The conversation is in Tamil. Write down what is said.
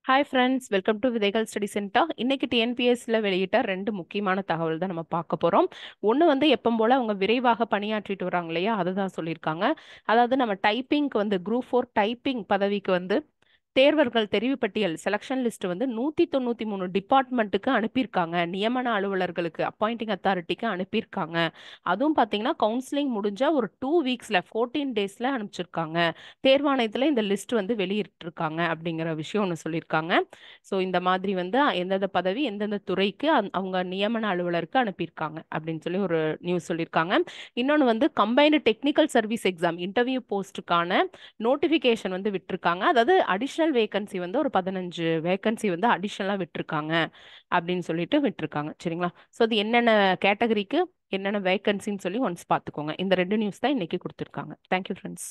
ஹாய் ஃப்ரெண்ட்ஸ், வெல்கம் டு விதைகள் ஸ்டடி சென்டர். இன்னைக்கு டிஎன்பிஎஸ்ல வெளியிட்ட ரெண்டு முக்கியமான தகவல் தான் நம்ம பார்க்க போறோம். ஒன்று வந்து எப்பவும் போல அவங்க விரைவாக பணியாற்றிட்டு வராங்க இல்லையா, அதுதான் சொல்லியிருக்காங்க. அதாவது நம்ம டைப்பிங்க்கு வந்து குரூப் 4 டைப்பிங் பதவிக்கு வந்து தேர்வர்கள் தெரிவு பட்டியல் செலக்ஷன் லிஸ்ட் வந்து 193 டிபார்ட்மெண்ட்டுக்கு அனுப்பியிருக்காங்க. நியமன அலுவலர்களுக்கு அப்பாயிண்டிங் அத்தாரிட்டிக்கு அனுப்பியிருக்காங்க. அதுவும் பார்த்தீங்கன்னா கவுன்சிலிங் முடிஞ்ச ஒரு 2 வீக்ஸ்ல 14 டேஸ்ல அனுப்பிச்சிருக்காங்க. தேர்வாணையத்தில் இந்த லிஸ்ட் வந்து வெளியிட்டிருக்காங்க அப்படிங்கிற விஷயம் ஒன்று சொல்லியிருக்காங்க. ஸோ இந்த மாதிரி வந்து எந்தெந்த பதவி எந்தெந்த துறைக்கு அவங்க நியமன அலுவலருக்கு அனுப்பியிருக்காங்க அப்படின்னு சொல்லி ஒரு நியூஸ் சொல்லியிருக்காங்க. இன்னொன்று வந்து combined technical service exam interview போஸ்ட்டுக்கான நோட்டிஃபிகேஷன் வந்து விட்டிருக்காங்க. அதாவது அடிஷ்னல் வேகன்சி வந்து ஒரு 15 வேகன்சி வந்து அடிஷ்னலாக விட்டிருக்காங்க அப்படின்னு சொல்லிட்டு விட்டிருக்காங்க. சரிங்களா? ஸோ அது என்னென்ன கேட்டகரிக்கு என்னென்ன வேகன்சின்னு சொல்லி ஒன்ஸ் பார்த்துக்கோங்க. இந்த ரெண்டு நியூஸ் தான் இன்னைக்கு கொடுத்துருக்காங்க. Thank you friends.